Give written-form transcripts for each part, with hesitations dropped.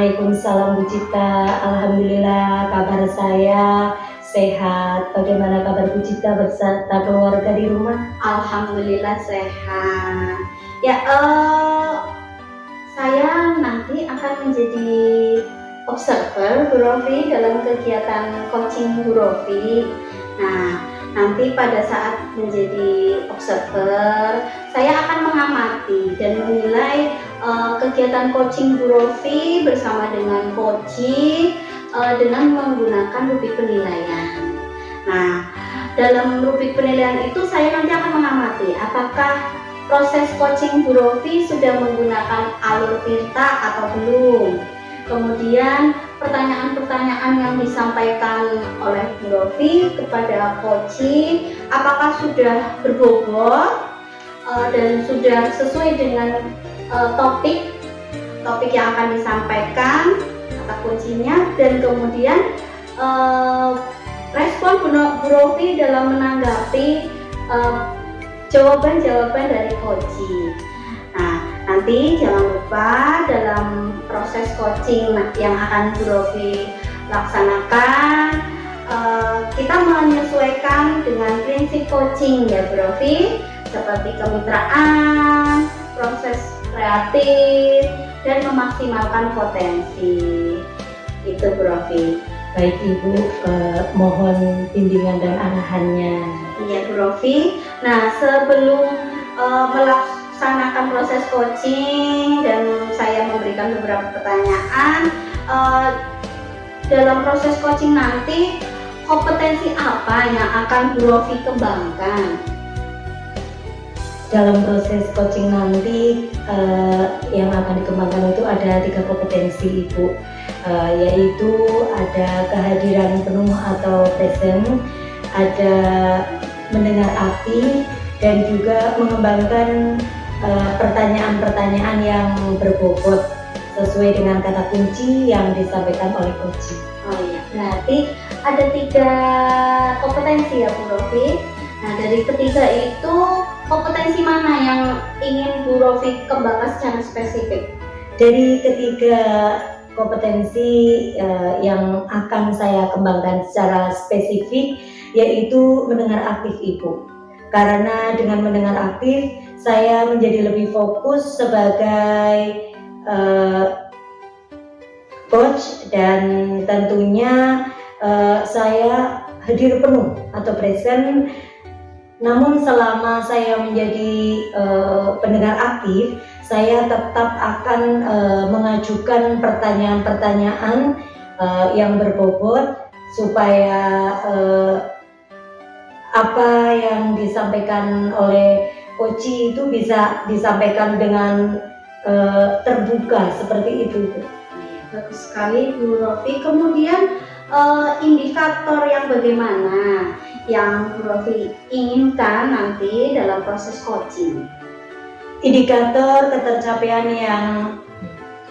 Waalaikumsalam Bu Cita. Alhamdulillah kabar saya sehat. Bagaimana kabar Bu Cita beserta keluarga di rumah? Alhamdulillah sehat. Ya, saya nanti akan menjadi observer Bu Rofi dalam kegiatan coaching Bu Rofi. Nah, nanti pada saat menjadi observer, saya akan mengamati dan menilai kegiatan coaching Bu Rofi bersama dengan coaching dengan menggunakan rubrik penilaian. Nah, dalam rubrik penilaian itu saya nanti akan mengamati apakah proses coaching Bu Rofi sudah menggunakan alur Tirta atau belum. Kemudian pertanyaan-pertanyaan yang disampaikan oleh Bu Rofi kepada coaching apakah sudah berbobot dan sudah sesuai dengan topik yang akan disampaikan kata kuncinya, dan kemudian respon Bu Rofi dalam menanggapi jawaban-jawaban dari coaching. Nah, nanti jangan lupa dalam proses coaching yang akan Bu Rofi laksanakan, kita menyesuaikan dengan prinsip coaching ya Bu Rofi, seperti kemitraan, proses kreatif, dan memaksimalkan potensi. Itu Bu Rofi. Baik Ibu, mohon bimbingan dan arahannya. Iya Bu Rofi. Nah, sebelum melaksanakan proses coaching dan saya memberikan beberapa pertanyaan, dalam proses coaching nanti kompetensi apa yang akan Bu Rofi kembangkan? Dalam proses coaching nanti yang akan dikembangkan itu ada 3 kompetensi Ibu, yaitu ada kehadiran penuh atau present, ada mendengar aktif, dan juga mengembangkan pertanyaan-pertanyaan yang berbobot sesuai dengan kata kunci yang disampaikan oleh coach. Oh iya, berarti ada 3 kompetensi ya Bu Rofi. Nah, dari ketiga itu kompetensi mana yang ingin Bu Rofi kembangkan secara spesifik? Dari ketiga kompetensi yang akan saya kembangkan secara spesifik yaitu mendengar aktif Ibu. Karena dengan mendengar aktif saya menjadi lebih fokus sebagai coach, dan tentunya saya hadir penuh atau present. Namun selama saya menjadi pendengar aktif, saya tetap akan mengajukan pertanyaan-pertanyaan yang berbobot supaya apa yang disampaikan oleh coach itu bisa disampaikan dengan terbuka seperti itu. Bagus sekali Bu Rofi. Kemudian indikator yang bagaimana yang Bu Rofi inginkan nanti dalam proses coaching? Indikator ketercapaian yang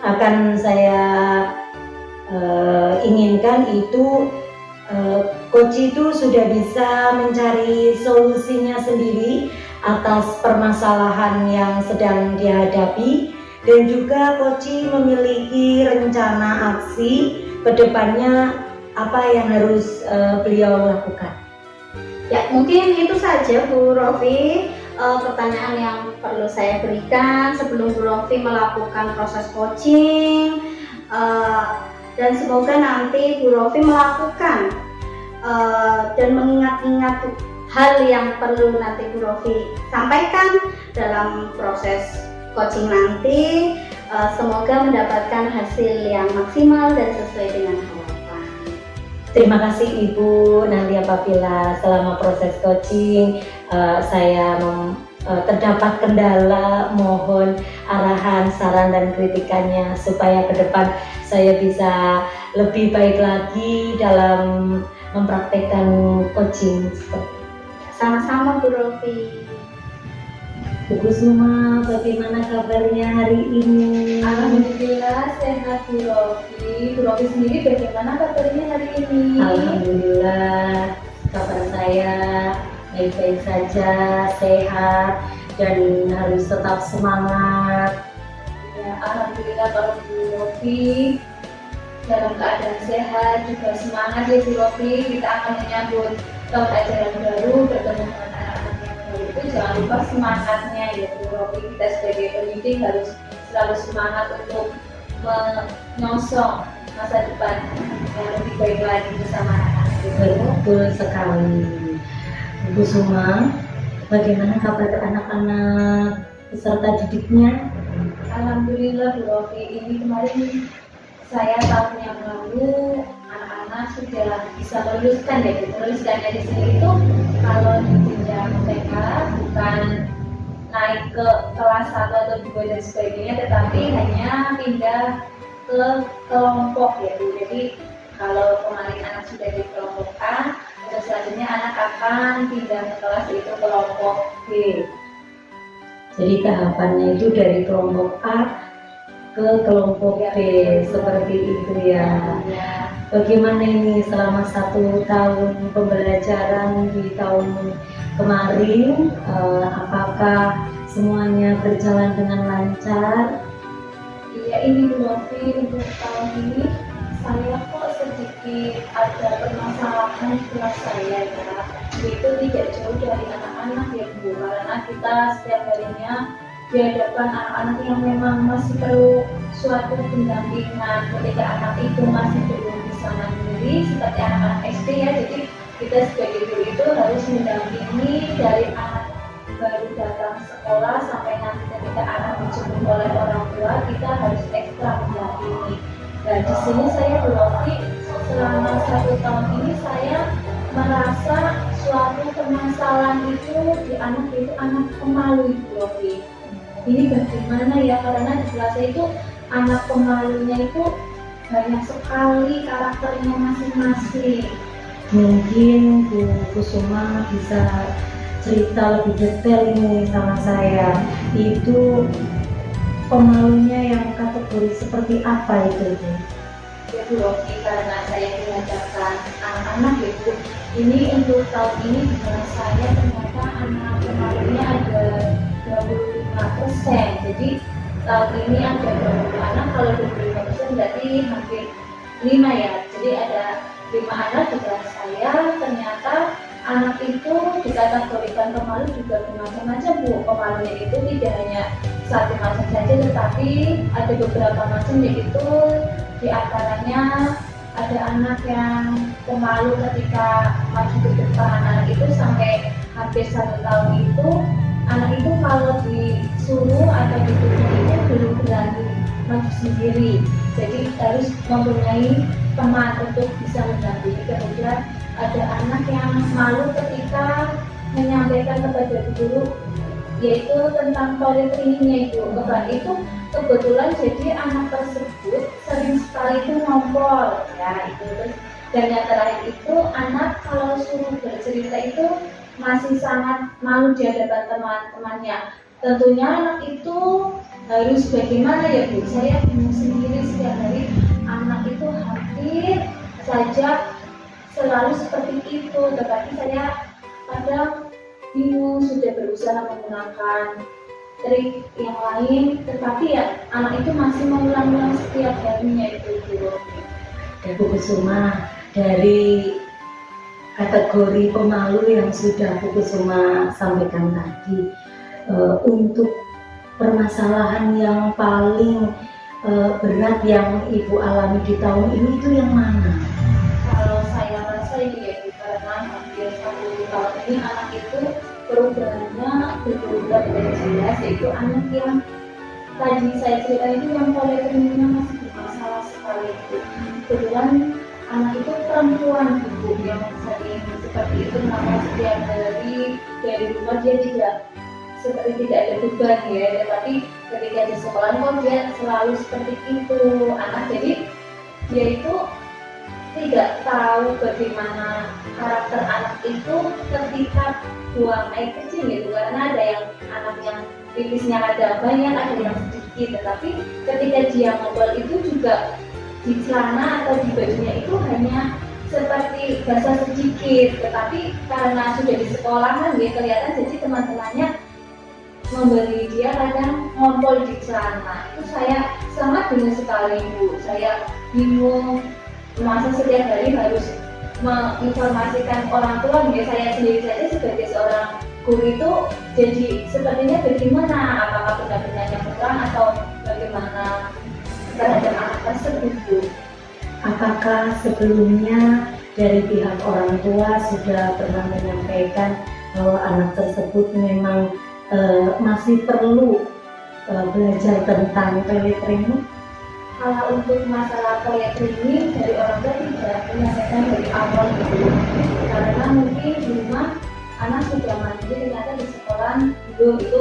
akan saya inginkan itu coach itu sudah bisa mencari solusinya sendiri atas permasalahan yang sedang dihadapi, dan juga coach memiliki rencana aksi ke depannya apa yang harus beliau lakukan. Ya, mungkin itu saja Bu Rofi pertanyaan yang perlu saya berikan sebelum Bu Rofi melakukan proses coaching, dan semoga nanti Bu Rofi melakukan dan mengingat-ingat hal yang perlu nanti Bu Rofi sampaikan dalam proses coaching nanti, semoga mendapatkan hasil yang maksimal dan sesuai dengan harapan. Terima kasih Ibu. Nanti apabila selama proses coaching saya terdapat kendala, mohon arahan, saran, dan kritikannya supaya ke depan saya bisa lebih baik lagi dalam mempraktekkan coaching. Sama-sama Bu Rofi. Bu Kusuma, bagaimana kabarnya hari ini? Alhamdulillah sehat Bu Rofi. Bu Rofi sendiri bagaimana kabarnya hari ini? Alhamdulillah kabar saya baik-baik saja, sehat, dan harus tetap semangat. Ya, alhamdulillah kalau Bu Rofi dalam keadaan sehat, juga semangat ya Bu Rofi. Kita akan menyambut tahun ajaran baru, bertemu dengan anak-anak yang baru itu jangan lupa semangatnya ya Bu Rofi. Kita sebagai pendidik harus selalu semangat untuk menyongsong masa depan yang lebih baik lagi bersama anak-anak. Betul sekali. Bu Suma, bagaimana kabar anak-anak peserta didiknya? Alhamdulillah Bu Rofi, ini kemarin saya tahun yang lalu anak-anak sudah bisa meluluskan ya. Meluluskannya di sini itu kalau di jenjang TK bukan naik ke kelas 1 atau 2 dan sebagainya, tetapi hanya pindah ke kelompok ya Bu. Jadi kalau kemarin anak sudah di kelompok A, terus selanjutnya anak akan pindah ke kelas itu kelompok B. Jadi tahapannya itu dari kelompok A ke kelompok B, seperti itu ya. Bagaimana ini selama 1 tahun pembelajaran di tahun kemarin, apakah semuanya berjalan dengan lancar? Iya, ini Bu Rofi, untuk tahun ini saya kok sedikit ada permasalahan di kelas saya ya. Itu tidak jauh dari anak-anak ya Bu, karena kita setiap harinya dihadapkan anak-anak yang memang masih perlu suatu pendampingan ketika anak itu masih belum bisa mandiri seperti anak-anak SD ya. Jadi kita sebagai guru itu harus mendampingi dari anak baru datang sekolah sampai nanti ketika anak dijemput oleh orang tua, kita harus ekstra mendampingi. Nah, di sini saya Bu Rofi, selama 1 tahun ini saya merasa suatu permasalahan itu di anak itu anak pemalu Bu Rofi. Ini bagaimana ya, karena di kelas saya itu anak pemalunya itu banyak sekali karakternya masing-masing. Mungkin Bu Kusuma bisa cerita lebih detail ini sama saya. Itu pemalunya yang kategori seperti apa itu Bu? Ya Bu Rofi, karena saya mengajarkan anak-anak itu, ini untuk tahun ini di kelas saya ternyata anak pemalunya ada 25%. Jadi tahun ini ada 20 anak, kalau 25% berarti hampir 5 ya. Jadi ada 5 anak di kelas saya, ternyata anak itu dikategorikan pemalu juga bermacam-macam Bu. Pemalunya itu tidak hanya satu macam saja, tetapi ada beberapa macam, yaitu diantaranya ada anak yang pemalu ketika maju ke depan. Anak itu sampai hampir 1 tahun itu, anak itu kalau disuruh atau dituntut itu belum berani maju sendiri. Jadi harus mempunyai teman untuk bisa mendampingi. Kemudian ada anak yang malu ketika menyampaikan kepada guru, yaitu tentang toilet cleaningnya itu kebetulan jadi anak tersebut sering sekali itu ngompol ya itu. Terus dan yang terakhir itu anak kalau suruh bercerita itu masih sangat malu di hadapan teman-temannya. Tentunya anak itu harus bagaimana ya Bu? Saya bingung sendiri setiap hari. Anak itu hampir saja selalu seperti itu, tetapi saya kadang bingung, sudah berusaha menggunakan trik yang lain, tetapi ya anak itu masih mengulang-ulang setiap harinya itu Bu. Dan Bu Kusuma, dari kategori pemalu yang sudah Bu Kusuma sampaikan tadi, untuk permasalahan yang paling berat yang Ibu alami di tahun ini itu yang mana? Kalau saya rasa ini ya Bu, karena hampir 1 tahun ini anak itu perubahannya berubah dan jelas, yaitu anak yang tadi saya cerita itu yang polikliniknya masih bermasalah sekali itu. Kebetulan anak itu perempuan Bu, yang sering seperti itu, maka setiap hari dari rumah dia tidak seperti tidak ada beban ya, tetapi ketika di sekolah kok dia selalu seperti itu anak. Jadi dia itu tidak tahu bagaimana karakter anak itu ketika buang air kecil gitu, karena ada yang anak yang pipisnya ada banyak, ada yang sedikit, tetapi ketika dia ngobrol itu juga di celana atau di bajunya itu hanya seperti basah sedikit, tetapi karena sudah di sekolahan dia kelihatan, jadi teman-temannya memberi dia kadang ngompol di celana. Itu saya sangat bingung sekali Bu. Saya bingung, masa setiap hari harus menginformasikan orang tua. Ya saya sendiri saja sebagai seorang guru itu jadi sepertinya bagaimana, apakah benar-benar yang kurang atau bagaimana terhadap anak tersebut Bu. Apakah sebelumnya dari pihak orang tua sudah pernah menyampaikan bahwa anak tersebut memang masih perlu belajar tentang toilet training? Kalau untuk masalah toilet training dari orang tua tidak menyampaikan dari awal gitu, karena mungkin di rumah anak sudah mandi, ternyata di sekolah belum. Itu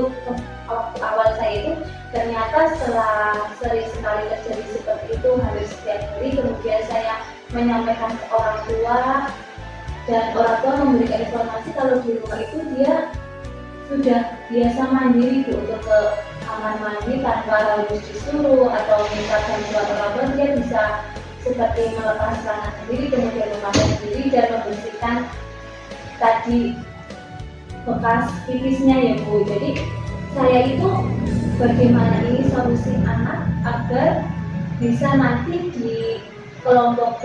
waktu awal saya itu ternyata setelah sering sekali terjadi seperti itu hampir setiap hari, kemudian saya menyampaikan ke orang tua dan orang tua memberikan informasi kalau di rumah itu dia sudah biasa mandiri Bu, untuk ke kamar mandi tanpa harus disuruh atau minta bantuan orang tua. Dia bisa seperti melepas celana sendiri, kemudian memakai sendiri dan membersihkan tadi bekas pipisnya ya Bu. Jadi saya itu bagaimana ini solusi anak agar bisa nanti di kelompok B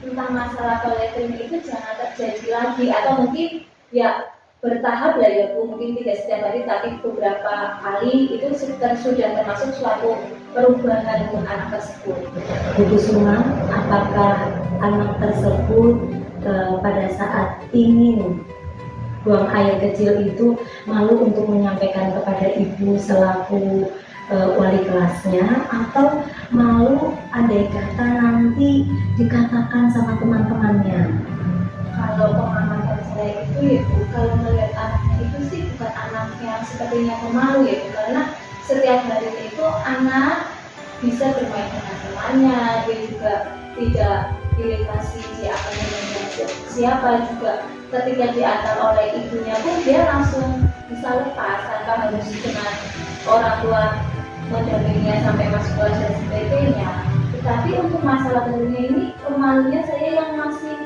tentang masalah toilet training itu jangan terjadi lagi, atau mungkin ya bertahap lah ya Bu, mungkin tidak setiap hari tapi beberapa kali itu sudah termasuk suatu perubahan untuk anak tersebut. Bu Kusuma, apakah anak tersebut pada saat ingin buang air kecil itu malu untuk menyampaikan kepada ibu selaku wali kelasnya, atau malu andai kata nanti dikatakan sama teman-temannya? Kalau pengalaman saya itu ya Bu, kalau melihat anaknya itu sih bukan anak yang sepertinya pemalu ya Bu, karena setiap harinya itu anak bisa bermain dengan temannya, dia juga tidak dibatasi dia akan dengan siapa, juga ketika diantar oleh ibunya pun dia langsung bisa lepas tanpa harus dengan orang tua mendampinginya sampai masuk kelas dan sebagainya. Tetapi untuk masalah tentunya ini pemalunya saya yang masih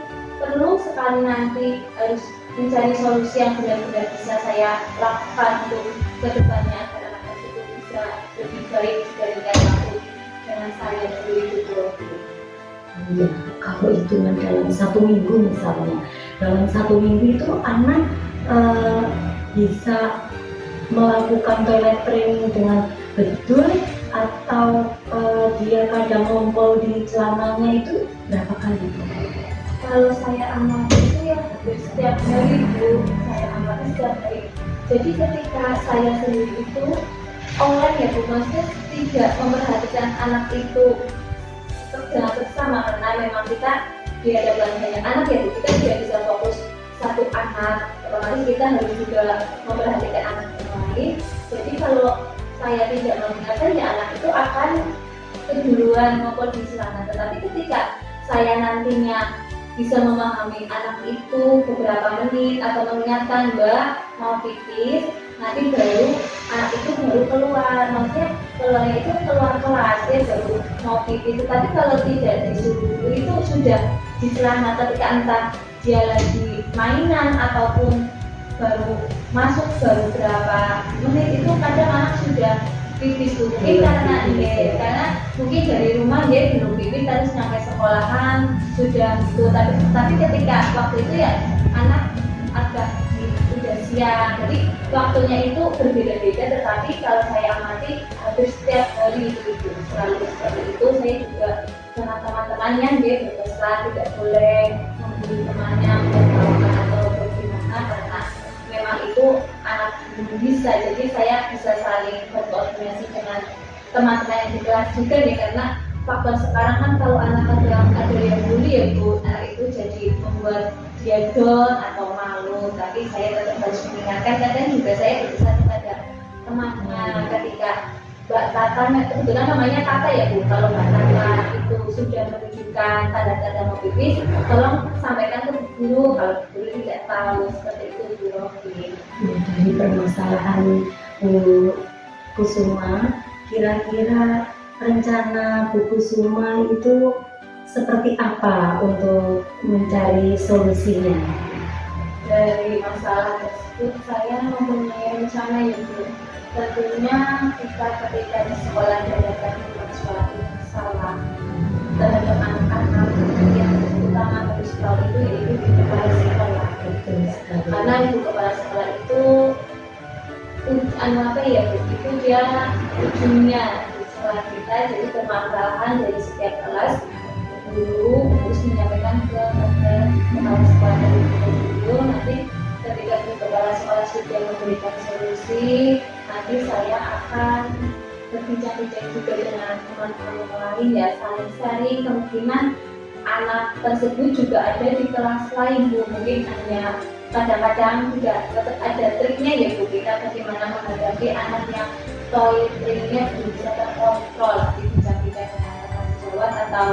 perlu sekali nanti harus mencari solusi yang benar-benar bisa saya lakukan untuk kedepannya agar anak tersebut bisa lebih baik dibandingkan waktu dengan saya dulu itu. Ya, kalau hitungan dalam 1 minggu misalnya, dalam 1 minggu itu anak bisa melakukan toilet training dengan betul, atau dia kadang ngompol di celananya itu berapa kali? Kalau saya amati itu ya hampir setiap hari Bu, saya amati setiap hari. Jadi ketika saya sendiri itu online ya Bu, maksudnya tidak memperhatikan anak itu secara bersama, karena memang kita di hadapan banyak anak ya Bu, kita tidak bisa fokus satu anak, otomatis kita harus juga memperhatikan anak yang lain. Jadi kalau saya tidak mengingatkan ya anak itu akan keduluan ngompol di celana. Tetapi ketika saya nantinya bisa memahami anak itu beberapa menit atau mengingatkan Mbak mau pipis, nanti baru anak itu baru keluar, maksudnya keluarnya itu keluar kelas dia baru mau pipis. Tetapi kalau tidak disuruh itu sudah di celana, ketika entah dia lagi mainan ataupun baru masuk baru berapa menit itu kadang anak sudah pipis tuh. Mungkin karena mungkin dari rumah dia belum pipis, terus sampai sekolahan sudah gitu. Tapi ketika waktu itu ya anak agak sudah siang, jadi waktunya itu berbeda-beda. Tetapi kalau saya amati hampir setiap hari itu selalu seperti itu. Saya juga dengan teman-temannya dia berpesan tidak boleh membuli temannya atau bagaimana, karena memang itu anak belum bisa. Jadi saya bisa saling berkoordinasi dengan teman-teman yang di kelas juga nih, karena faktor sekarang kan kalau anak ada yang bully ya Bu, anak itu jadi membuat dia down atau malu. Tapi saya tetap harus mengingatkan, kadang juga saya berpesan kepada temannya ketika Mbak Tata, kebetulan namanya Tata ya Bu, kalau Mbak Tata itu sudah menunjukkan tanda-tanda mau pipis, tolong sampaikan ke guru kalau guru tidak tahu. Seperti itu Bu Rofi. Dari permasalahan Bu Kusuma, kira-kira rencana Bu Kusuma itu seperti apa untuk mencari solusinya? Dari masalah tersebut saya mempunyai rencana ya Bu. tentunya kita ketika di sekolah diadakan sesuatu yang salah terhadap anak-anak yang utama dari sekolah itu yaitu ibu kepala sekolah. Karena ibu kepala sekolah itu itu dia ujungnya di sekolah kita, jadi permasalahan dari setiap kelas guru harus menyampaikan ke kepala sekolah dari guru. Nanti ketika kepala sekolah sudah memberikan solusi, nanti saya akan berbincang-bincang juga dengan teman-teman yang lain ya, saling sharing. Kemungkinan anak tersebut juga ada di kelas lain Bu, mungkin hanya kadang-kadang juga tetap ada triknya ya Bu, kita bagaimana menghadapi anak yang toiletnya belum bisa terkontrol, dibincang-bincang dengan teman sejawat atau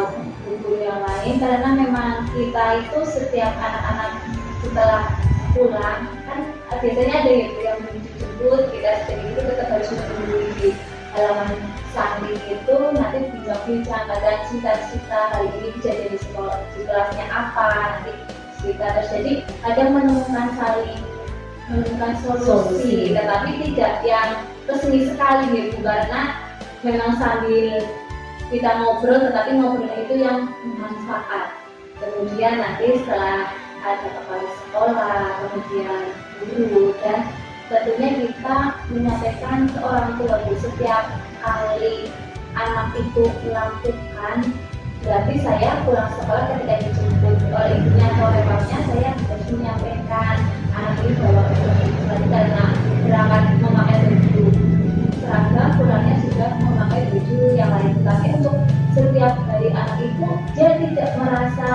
guru yang lain. Karena memang kita itu setiap anak-anak setelah pulang kan biasanya ada yang menjemput, kita sendiri itu tetap harus menunggu di halaman samping itu, nanti bincang-bincang kadang cita-cita hari ini kejadian di sekolah di kelasnya apa, nanti cerita terus. Jadi ada menemukan solusi, tetapi tidak yang kesini sekali gitu, karena memang sambil kita ngobrol, tetapi ngobrolnya itu yang bermanfaat. Kemudian nanti setelah ada kepala sekolah, kemudian guru, dan tentunya kita menyampaikan ke orang tua setiap kali anak itu melakukan, berarti saya pulang sekolah ketika dijemput oleh ibunya atau oleh bapaknya, saya harus menyampaikan anak ini bahwa karena berangkat memakai baju seragam, pulangnya sudah memakai baju yang lain. Tapi untuk setiap hari anak itu dia tidak merasa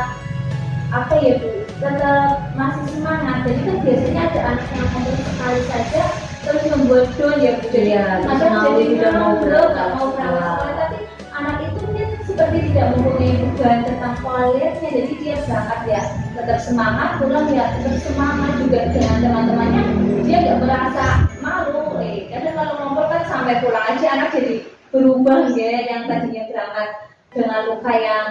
tetap masih semangat. Jadi kan biasanya ada anak yang ngomong sekali saja terus membuat down ya Bu. Jadi kadang jadi nggak mau berangkat sekolah, tapi anak itu mungkin seperti tidak mempunyai beban tentang toiletnya, jadi dia berangkat ya tetap semangat, pulang ya tetap semangat juga dengan teman-temannya, dia nggak merasa malu. Karena kalau ngobrol kan sampai pulang aja anak jadi berubah ya, yang tadinya berangkat dengan luka yang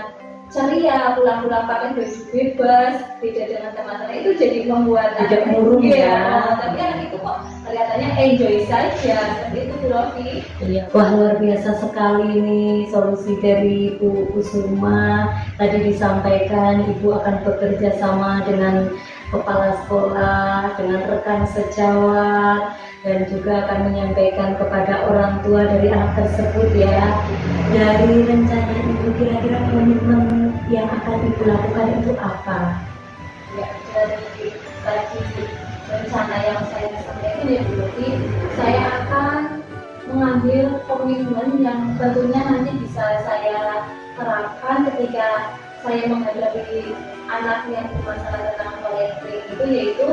ceria, pulang-pulang pakai baju bebas, beda dengan teman-teman itu jadi membuat tidak murung ya. Tapi anak itu kok kelihatannya enjoy saja, seperti itu Bu Rofi. Iya, wah luar biasa sekali nih solusi dari Bu Kusuma. Tadi disampaikan Ibu akan bekerja sama dengan kepala sekolah, dengan rekan sejawat, dan juga akan menyampaikan kepada orang tua dari anak tersebut ya. Dari rencana Ibu, kira-kira komitmen yang akan Ibu lakukan itu apa? Ya, dari tadi rencana yang saya sampaikan ya Bu Rofi, saya akan mengambil komitmen yang tentunya nanti bisa saya terapkan ketika saya menghadapi anak yang bermasalah tentang toiletry itu, yaitu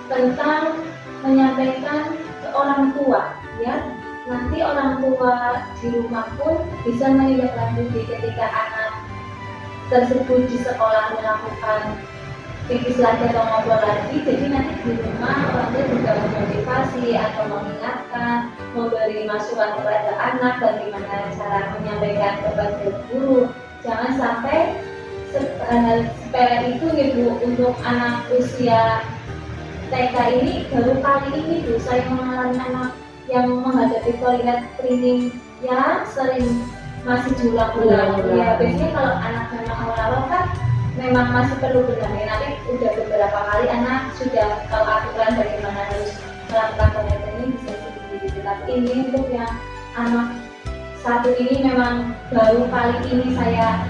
tentang menyampaikan ke orang tua ya. Nanti orang tua di rumah pun bisa menindaklanjuti ketika anak tersebut di sekolah melakukan pipis lagi atau ngobrol lagi. Jadi nanti di rumah orang tua juga memotivasi atau mengingatkan, memberi masukan kepada anak bagaimana cara menyampaikan kepada guru. Jangan sampai sepele itu gitu untuk anak usia TK ini. Baru kali ini Bu saya mengalami anak yang menghadapi toilet cleaning yang sering masih diulang-ulang ya. Biasanya kalau anak memang awal-awal kan memang masih perlu berdampingan, tapi udah beberapa kali anak sudah tahu aturan bagaimana harus melakukan toilet ini bisa sendiri. Tapi ini untuk yang anak satu ini memang baru kali ini saya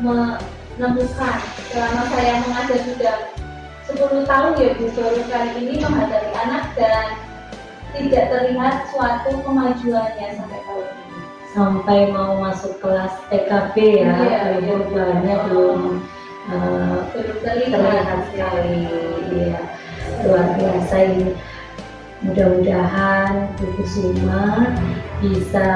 menemukan. Selama saya mengajar sudah 10 tahun ya Bu, baru kali ini menghadapi anak dan tidak terlihat suatu kemajuannya sampai tahun ini. Sampai mau masuk kelas TKB ya, perubahannya belum terlihat sekali ya. Luar biasa ini. Mudah-mudahan Bu Kusuma bisa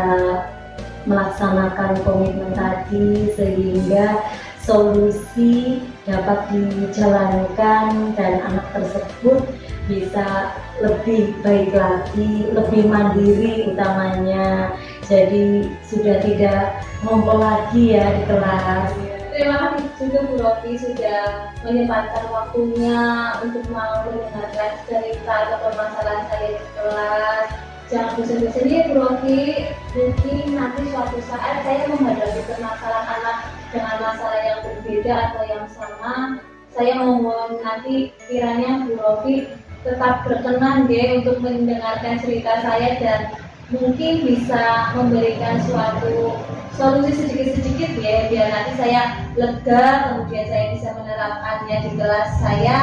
melaksanakan komitmen tadi sehingga solusi dapat dijalankan dan anak tersebut bisa lebih baik lagi, lebih mandiri utamanya. Jadi sudah tidak ngumpul lagi ya di kelas. Terima kasih juga Bu Rofi sudah menyempatkan waktunya untuk mau mendengarkan cerita atau permasalahan saya di kelas. jangan bosan-bosan ya Bu Rofi, mungkin nanti suatu saat saya menghadapi permasalahan anak dengan masalah yang berbeda atau yang sama. Saya mohon nanti kiranya Bu Rofi tetap berkenan ya untuk mendengarkan cerita saya dan mungkin bisa memberikan suatu solusi sedikit-sedikit ya, biar nanti saya lega, kemudian saya bisa menerapkannya di kelas saya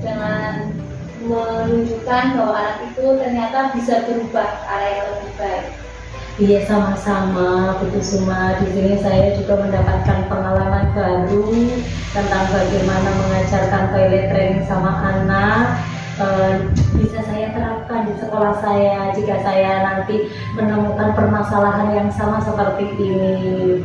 dengan menunjukkan bahwa anak itu ternyata bisa berubah ke arah yang lebih baik. Iya, sama-sama Bu Kusuma. Di sini saya juga mendapatkan pengalaman baru tentang bagaimana mengajarkan toilet training sama anak. Bisa saya terapkan di sekolah saya jika saya nanti menemukan permasalahan yang sama seperti ini.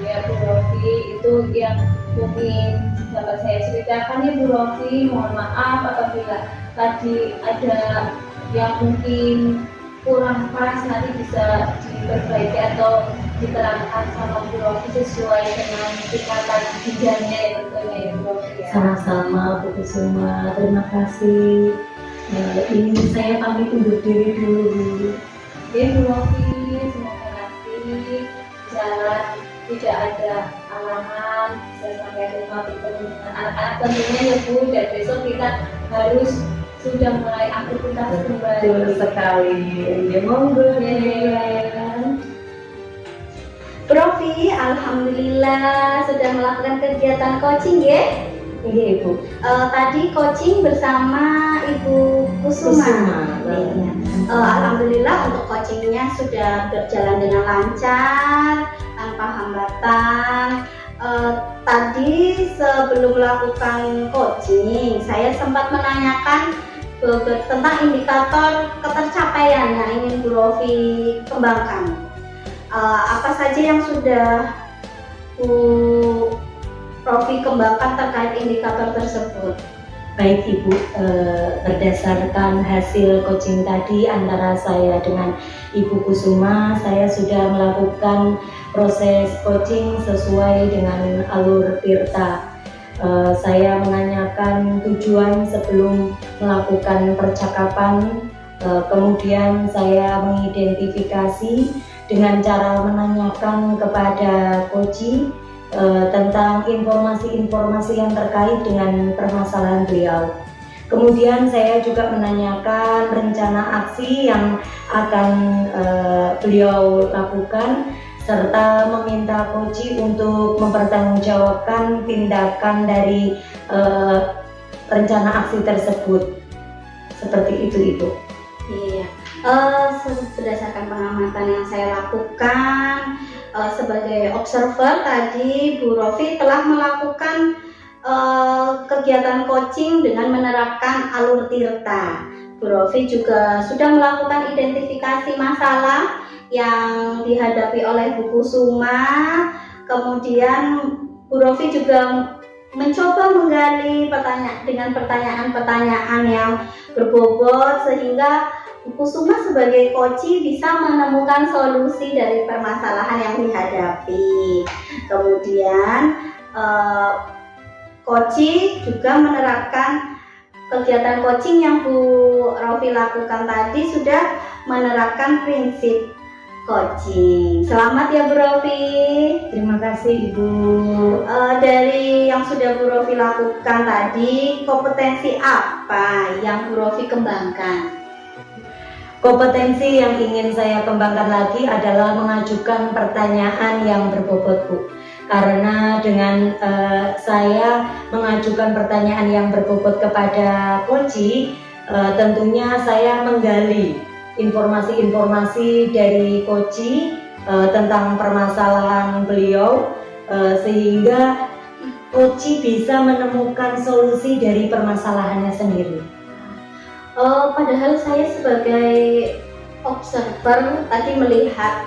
Ya Bu Rofi, itu yang mungkin dapat saya ceritakan ya Bu Rofi. Mohon maaf apabila tadi ada yang mungkin kurang pas, nanti bisa diperbaiki atau diterapkan sama Bu Rofi sesuai dengan tingkatan jenjangnya ya tentunya ya Bu Rofi ya. Sama-sama Bu Kusuma, terima kasih. Ini saya pamit undur diri dulu. Ya Bu Rofi, semoga nanti jalan tidak ada halangan, bisa sampai rumah bertemu dengan anak-anak tentunya ya Bu, dan besok kita harus sudah mulai aktivitas kembali. Betul sekali. Ya, monggo. Bu Rofi, alhamdulillah sudah melakukan kegiatan coaching ya. Iya Ibu. Tadi coaching bersama Ibu Kusuma. Iya. Alhamdulillah untuk coachingnya sudah berjalan dengan lancar, tanpa hambatan. Tadi sebelum melakukan coaching, saya sempat menanyakan tentang indikator ketercapaian yang ingin Bu Rofi kembangkan. Apa saja yang sudah Bu Rofi kembangkan terkait indikator tersebut? Baik Ibu, berdasarkan hasil coaching tadi antara saya dengan Ibu Kusuma, saya sudah melakukan proses coaching sesuai dengan alur Tirta. Saya menanyakan tujuan sebelum melakukan percakapan, kemudian saya mengidentifikasi dengan cara menanyakan kepada coach tentang informasi-informasi yang terkait dengan permasalahan beliau. Kemudian saya juga menanyakan rencana aksi yang akan beliau lakukan, serta meminta coach untuk mempertanggungjawabkan tindakan dari rencana aksi tersebut. Seperti itu Ibu. Iya. Berdasarkan pengamatan yang saya lakukan sebagai observer tadi, Bu Rofi telah melakukan kegiatan coaching dengan menerapkan alur Tirta. Bu Rofi juga sudah melakukan identifikasi masalah yang dihadapi oleh Bu Kusuma. Kemudian Bu Rofi juga mencoba menggali dengan pertanyaan-pertanyaan yang berbobot sehingga Bu Kusuma sebagai coach bisa menemukan solusi dari permasalahan yang dihadapi. Kemudian coach juga menerapkan kegiatan coaching yang Bu Rofi lakukan tadi, sudah menerapkan prinsip coaching. Selamat ya Bu Rofi. Terima kasih Ibu. Dari yang sudah Bu Rofi lakukan tadi, kompetensi apa yang Bu Rofi kembangkan? Kompetensi yang ingin saya kembangkan lagi adalah mengajukan pertanyaan yang berbobot Bu. Karena dengan saya mengajukan pertanyaan yang berbobot kepada coach, tentunya saya menggali informasi-informasi dari coach tentang permasalahan beliau, sehingga coach bisa menemukan solusi dari permasalahannya sendiri. Padahal saya sebagai observer tadi melihat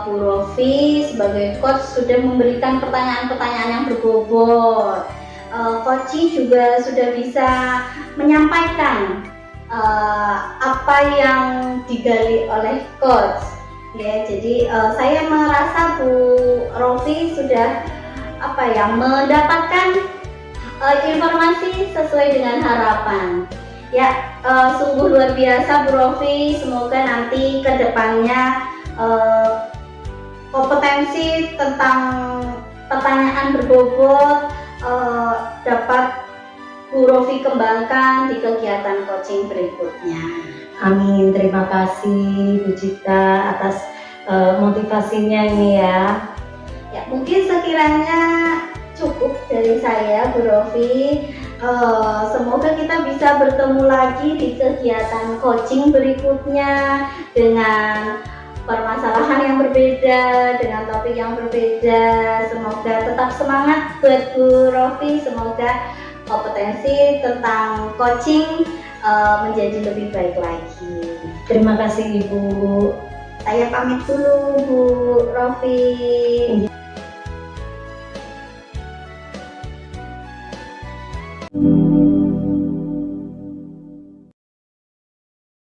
Bu Rofi sebagai coach sudah memberikan pertanyaan-pertanyaan yang berbobot. Coach juga sudah bisa menyampaikan apa yang digali oleh coach. Ya, jadi saya merasa Bu Rofi sudah mendapatkan informasi sesuai dengan harapan. Ya, sungguh luar biasa Bu Rofi. Semoga nanti ke depannya kompetensi tentang pertanyaan berbobot dapat Bu Rofi kembangkan di kegiatan coaching berikutnya. Amin. Terima kasih Bu Cita atas motivasinya ini ya. Ya, mungkin sekiranya cukup dari saya Bu Rofi. Semoga kita bisa bertemu lagi di kegiatan coaching berikutnya dengan permasalahan yang berbeda, dengan topik yang berbeda. Semoga tetap semangat buat Bu Rofi. Semoga kompetensi tentang coaching menjadi lebih baik lagi. Terima kasih Ibu. Saya pamit dulu Bu Rofi.